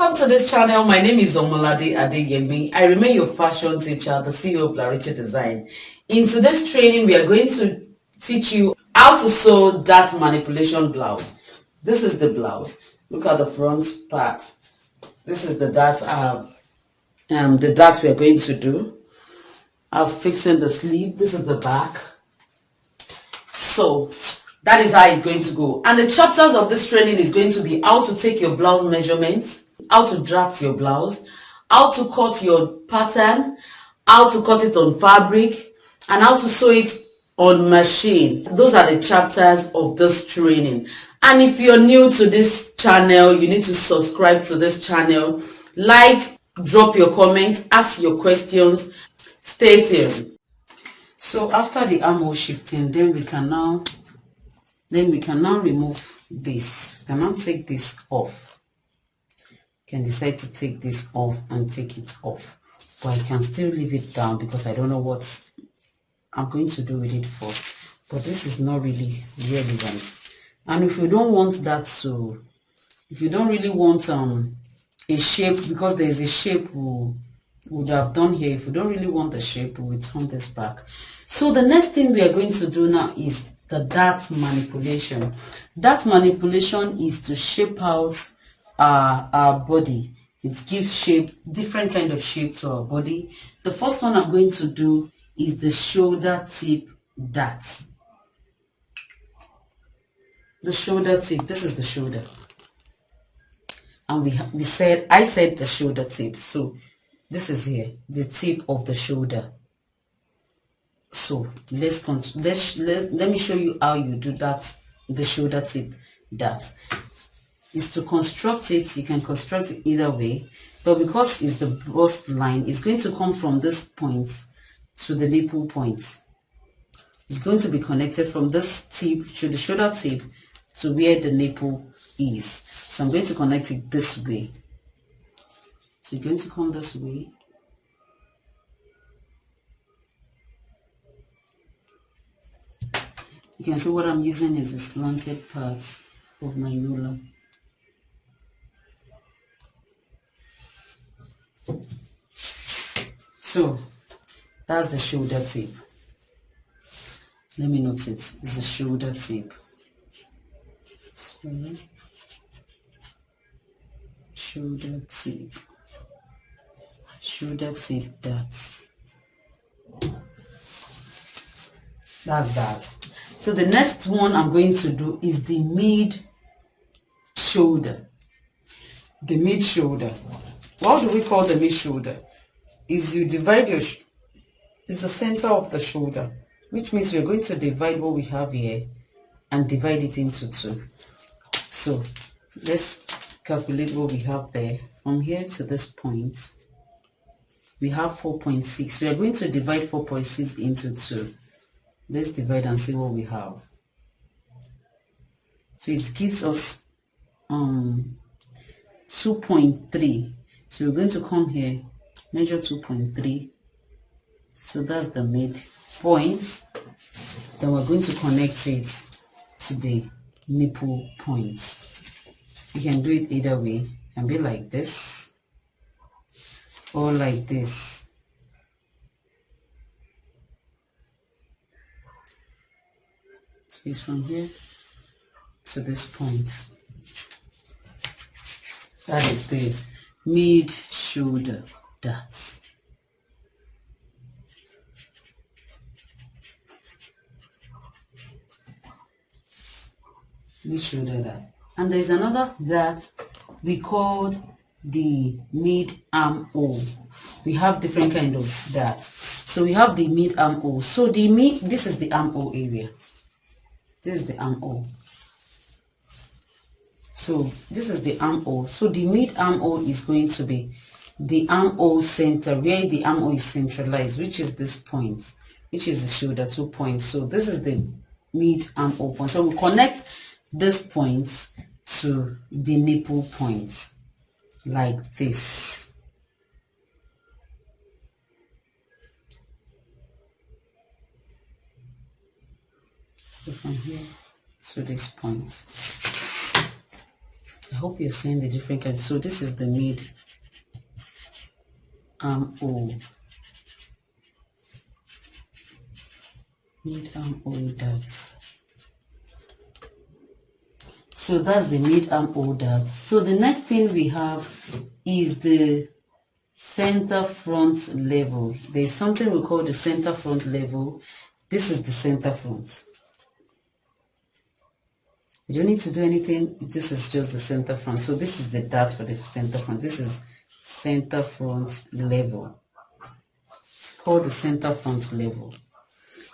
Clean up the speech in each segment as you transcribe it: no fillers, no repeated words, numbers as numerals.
Welcome to this channel. My name is Omolade Adeyemi. I remain your fashion teacher, the CEO of Blouse Design. In today's training, we are going to teach you how to sew dart manipulation blouse. This is the blouse. Look at the front part. This is the dart we are going to do. I've fixed in the sleeve. This is the back. So that is how it's going to go. And the chapters of this training is going to be how to take your blouse measurements, how to draft your blouse, how to cut your pattern, how to cut it on fabric, and how to sew it on machine. Those are the chapters of this training. And if you're new to this channel, you need to subscribe to this channel, like, drop your comments, ask your questions, stay tuned. So after the armhole shifting, then we can now remove this. We can now take this off. You can decide to take this off and take it off, but I can still leave it down because I don't know what I'm going to do with it first. But this is not really relevant. And if you don't want that to, if you don't really want a shape, because there is a shape we would have done here. If you don't really want the shape, we will turn this back. So the next thing we are going to do now is the dart manipulation. Dart manipulation is to shape out our body. It gives shape, different kind of shape to our body. The first one I'm going to do is the shoulder tip dart. The shoulder tip, this is the shoulder. And I said the shoulder tip. So this is here, the tip of the shoulder. So let me show you how you do that. The shoulder tip dart is to construct it. You can construct it either way, but because it's the bust line, it's going to come from this point to the nipple point. It's going to be connected from this tip to the shoulder tip to where the nipple is. So I'm going to connect it this way. So you're going to come this way. You can see what I'm using is the slanted parts of my ruler. So that's the shoulder tip. Let me note it. It's the shoulder tip. So, shoulder tip dart. That's that. So the next one I'm going to do is the mid shoulder. The mid shoulder. What do we call the mid shoulder? Is you divide your, it's the center of the shoulder, which means we're going to divide what we have here and divide it into two. So let's calculate what we have there. From here to this point, we have 4.6. We are going to divide 4.6 into 2. Let's divide and see what we have. So it gives us 2.3. So we're going to come here, measure 2.3. So that's the midpoint. Then we're going to connect it to the nipple points. You can do it either way. It can be like this or like this. So it's from here to this point. That is the mid shoulder dart. Mid shoulder dart. And there's another that we called the mid armhole. We have different kind of darts. So we have the mid armhole. So this is the armhole area. This is the armhole. So this is the armhole. So the mid armhole is going to be the armhole center, where the armhole is centralized, which is this point, which is the shoulder 2 points. So this is the mid armhole point. So we connect this point to the nipple point like this. So from here to this point. I hope you're seeing the different kinds. So this is the mid armhole. Mid armhole darts. So that's the mid armhole darts. So the next thing we have is the center front level. There's something we call the center front level. This is the center front. You don't need to do anything. This is just the center front. So this is the dart for the center front. This is center front level. It's called the center front level.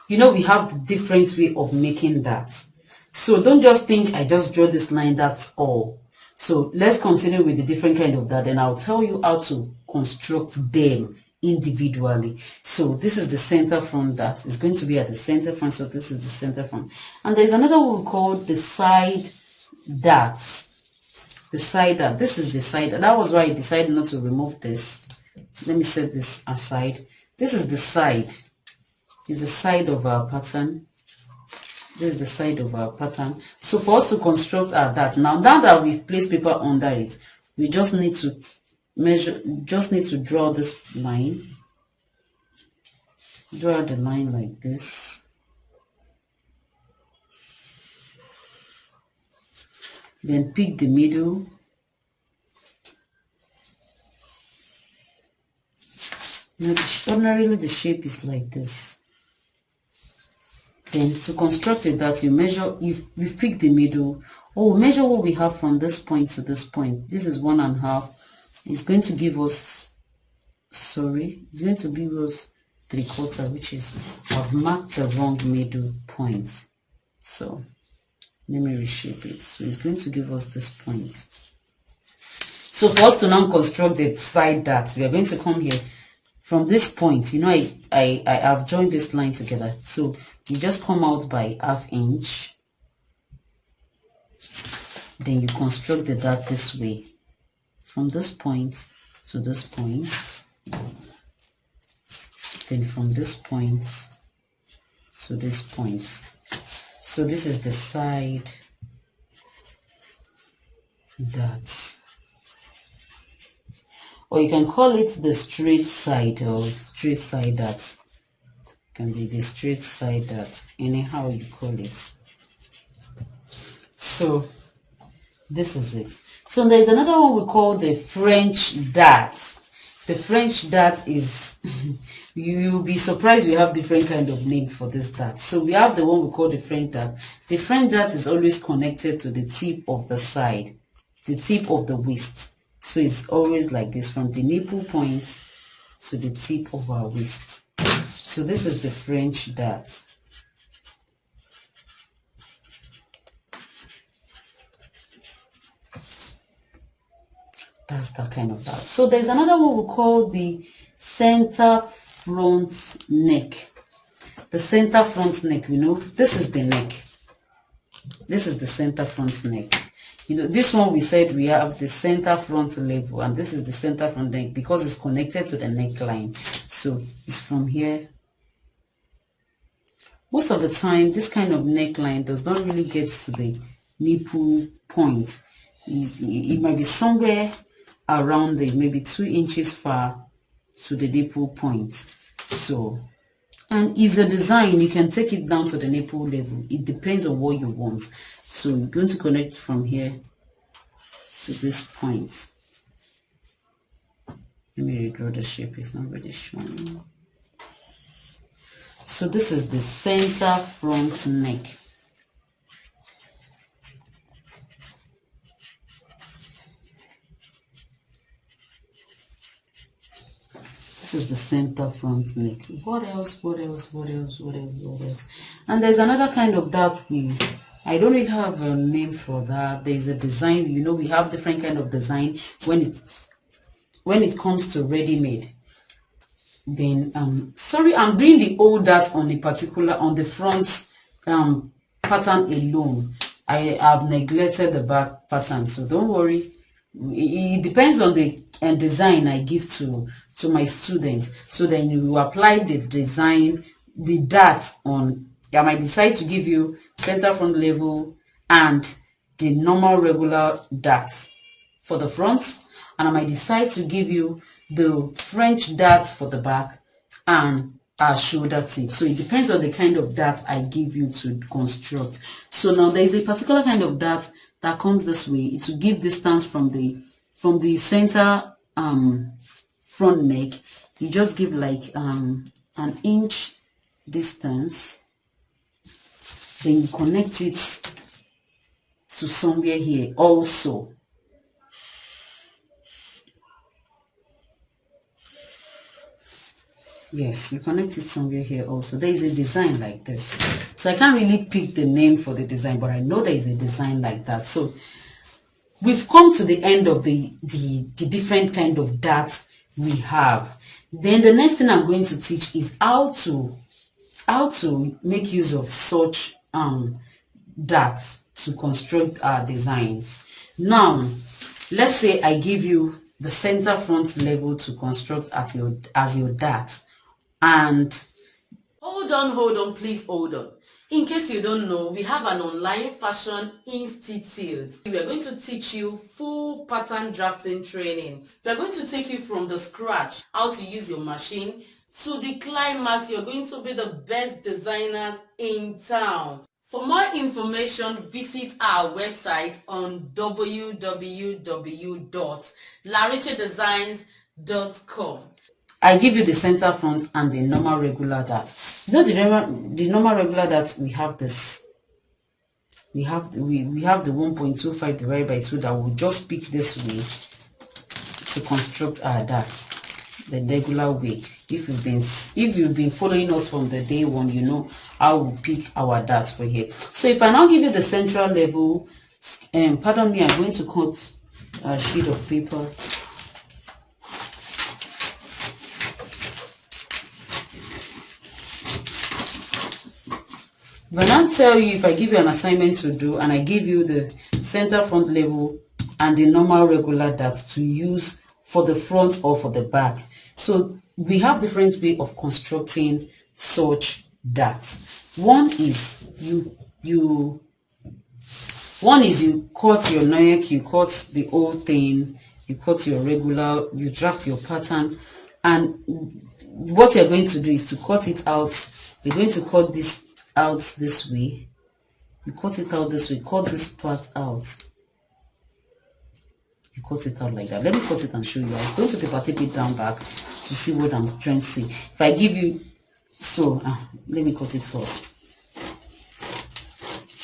You know, we have the different way of making that. So don't just think I just draw this line, that's all. So let's continue with the different kind of that, and I'll tell you how to construct them individually. So this is the center front that is going to be at the center front. So this is the center front. And there's another one called the side darts. The side dart. This is the side. That was why I decided not to remove this. Let me set this aside. This is the side. Is the side of our pattern. This is the side of our pattern. So for us to construct our dart, now that we've placed paper under it, we just need to measure, just need to draw this line. Draw the line like this. Then pick the middle. Now ordinarily the shape is like this. Then to construct a dart, you measure, we've picked the middle. Oh, measure what we have from this point to this point. This is 1.5. It's going to give us, it's going to give us 3/4, which is, I've marked the wrong middle point. So let me reshape it. So it's going to give us this point. So for us to now construct the side dart, we are going to come here from this point. You know, I have joined this line together. So you just come out by 1/2 inch. Then you construct the dart this way. From this point to this point. Then from this point to this point. So this is the side dart. Or you can call it the straight side or straight side dart. Can be the straight side dart, anyhow you call it. So this is it. So there's another one we call the French dart. The French dart is you'll be surprised we have different kind of name for this dart. So we have the one we call the French dart. The French dart is always connected to the tip of the side, the tip of the waist. So it's always like this, from the nipple point to the tip of our waist. So this is the French dart. That's that kind of dart. So there's another one we call the center front neck. The center front neck, you know, this is the neck. This is the center front neck. You know, this one we said we have the center front level, and this is the center front neck because it's connected to the neckline. So it's from here. Most of the time, this kind of neckline does not really get to the nipple point. It might be somewhere around the maybe 2 inches far to the nipple point. So, and it's a design, you can take it down to the nipple level. It depends on what you want. So you're going to connect from here to this point. Let me redraw the shape, it's not really showing. So this is the center front neck. This is the center front neck. What else? What else? What else? What else? What else? And there's another kind of dart I don't really have a name for that. There's a design, you know, we have different kind of design when it comes to ready-made. Then sorry, I'm doing the old dart on the front pattern alone. I have neglected the back pattern, so don't worry. It depends on the design I give to my students. So then you apply the design, the dart on. I might decide to give you center front level and the normal regular dart for the front, and I might decide to give you the French dart for the back and a shoulder tip. So it depends on the kind of dart I give you to construct. So now there is a particular kind of dart that comes this way. It will give distance from the center front neck. You just give like an inch distance, then you connect it to somewhere here also. Yes, you connect it somewhere here also. There is a design like this. So I can't really pick the name for the design, but I know there is a design like that. So we've come to the end of the different kind of darts we have. Then the next thing I'm going to teach is how to make use of such darts to construct our designs. Now, let's say I give you the center front level to construct as your dart. And hold on, please hold on. In case you don't know, we have an online fashion institute. We are going to teach you full pattern drafting training. We are going to take you from the scratch, how to use your machine, to the climax. You're going to be the best designers in town. For more information, visit our website on www.larichedesigns.com. I give you the center front and the normal regular dart. You know the normal regular dart, we have this. We have the 1.25 divided by 2 that will just pick this way to construct our dart, the regular way. If you've been following us from the day one, you know how we pick our darts for here. So if I now give you the central level, pardon me, I'm going to cut a sheet of paper. If I now tell you, if I give you an assignment to do and I give you the center front level and the normal regular dart to use for the front or for the back. So we have different way of constructing such darts. One is you cut your neck, you cut the whole thing, you cut your regular, you draft your pattern, and what you're going to do is to cut it out. You're going to cut this out this way. You cut it out this way. Cut this part out. You cut it out like that. Let me cut it and show you. I'm going to paper tape it down back to see what I'm trying to see. If I give you, so let me cut it first.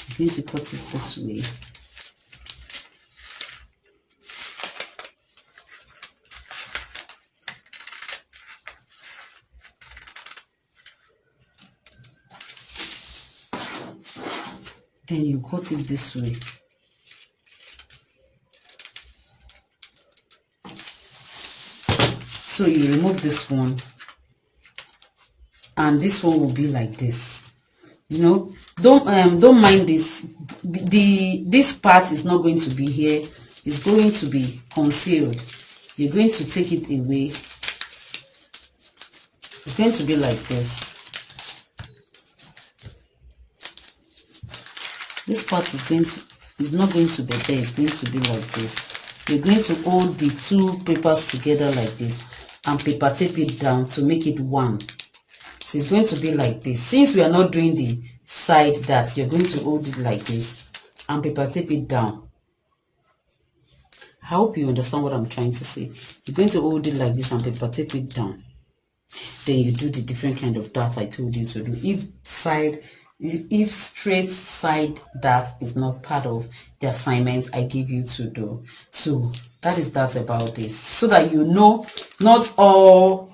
I'm going to cut it this way. Then you cut it this way. So you remove this one, and this one will be like this. You know, don't mind this. This part is not going to be here. It's going to be concealed. You're going to take it away. It's going to be like this. This part is not going to be there. It's going to be like this. You're going to hold the two papers together like this and paper tape it down to make it one. So it's going to be like this. Since we are not doing the side darts, you're going to hold it like this and paper tape it down. I hope you understand what I'm trying to say. You're going to hold it like this and paper tape it down. Then you do the different kind of dart I told you to do. If straight side dart is not part of the assignment I give you to do. So that is that about this, so that you know not all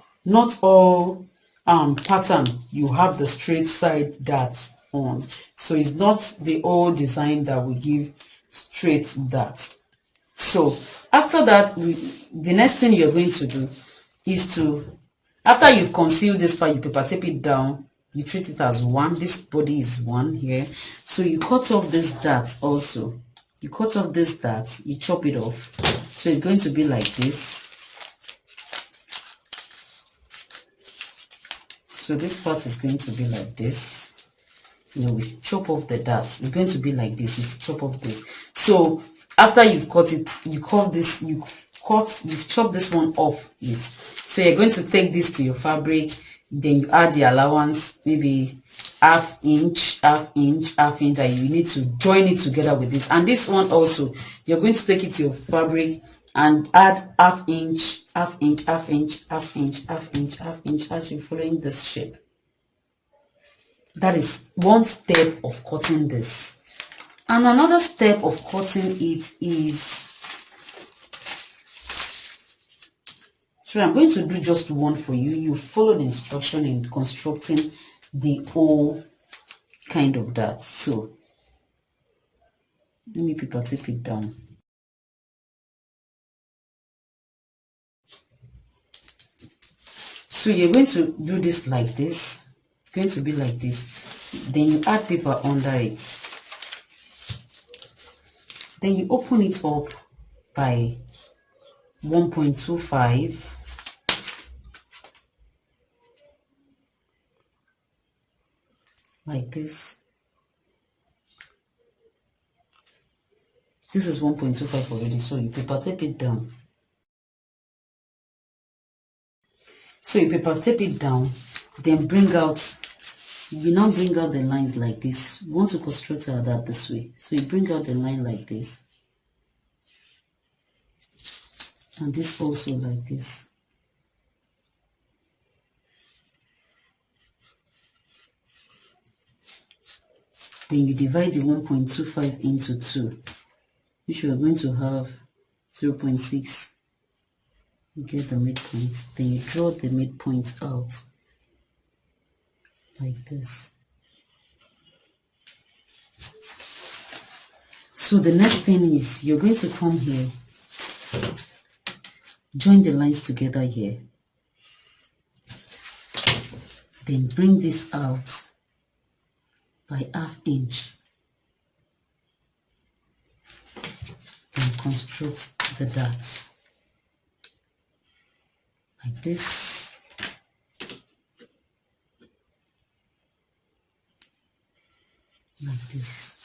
pattern you have the straight side darts on. So it's not the old design that we give straight darts. So after that, the next thing you're going to do is to, after you've concealed this part, you paper tape it down. You treat it as one. This body is one here. So you cut off this dart also. You cut off this dart. You chop it off. So it's going to be like this. So this part is going to be like this. we chop off the darts. It's going to be like this. You chop off this. So after you've cut it, you've chopped this one off it. So you're going to take this to your fabric, then you add the allowance, maybe half inch, and you need to join it together with this. And this one also, you're going to take it to your fabric and add half inch as you're following this shape. That is one step of cutting this. And another step of cutting it is, so I'm going to do just one for you. You follow the instruction in constructing the whole kind of that. So let me paper tape it down. So you're going to do this like this. It's going to be like this. Then you add paper under it. Then you open it up by 1.25. Like this. This is 1.25 already, so you paper tape it down. So you paper tape it down, then you now bring out the lines like this. You want to construct that this way. So you bring out the line like this. And this also like this. Then you divide the 1.25 into 2, which we are going to have 0.6. You get the midpoint. Then you draw the midpoint out like this. So the next thing is you're going to come here, join the lines together here, then bring this out by ½ inch and construct the darts like this. Like this.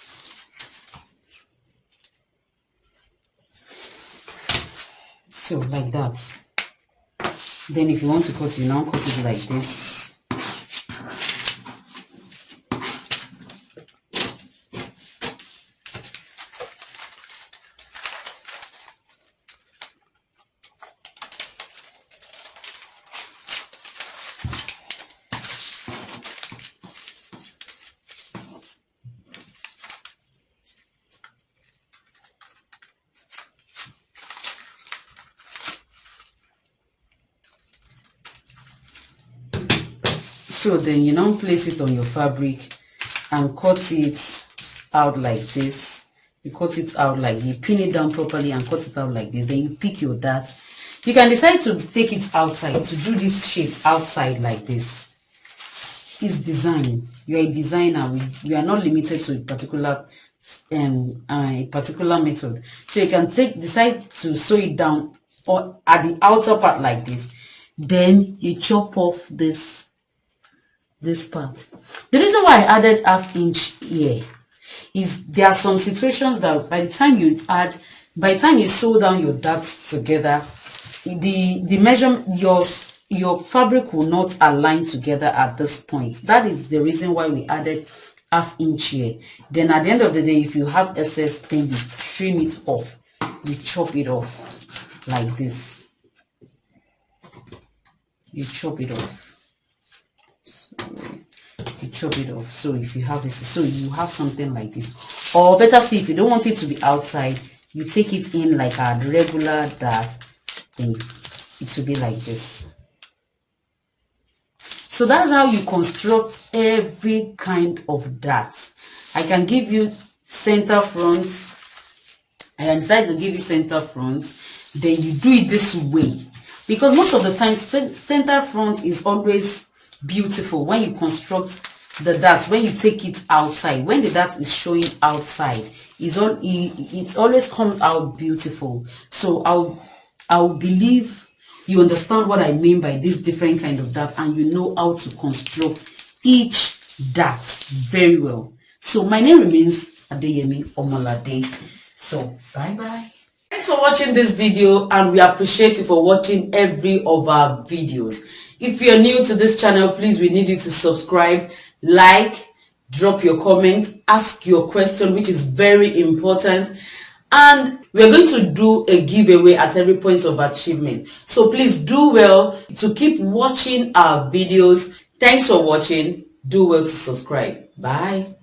So like that. Then if you want to cut, you now cut it like this. So then you now place it on your fabric and cut it out like this. You cut it out like, you pin it down properly and cut it out like this. Then you pick your dart. You can decide to take it outside, to do this shape outside like this. It's design. You're a designer. We are not limited to a particular method. So you can decide to sew it down or at the outer part like this. Then you chop off this part. The reason why I added ½ inch here is there are some situations that by the time you sew down your darts together, the measurement, your fabric will not align together at this point. That is the reason why we added ½ inch here. Then at the end of the day, if you have excess, then you trim it off. You chop it off like this. You chop it off. You chop it off. So if you have this, so you have something like this. Or better see, if you don't want it to be outside, you take it in like a regular dart, then it will be like this. So that's how you construct every kind of dart. I can give you center front. I can decide to give you center front. Then you do it this way, because most of the time center front is always beautiful when you construct the dart. When you take it outside, when the dart is showing outside, it always comes out beautiful. So I'll believe you understand what I mean by this different kind of dart, and you know how to construct each that very well. So my name remains Adeyemi Omalade. So bye bye. Thanks for watching this video, and we appreciate you for watching every of our videos. If you're new to this channel, please, we need you to subscribe, like, drop your comment, ask your question, which is very important. And we're going to do a giveaway at every point of achievement. So please do well to keep watching our videos. Thanks for watching. Do well to subscribe. Bye.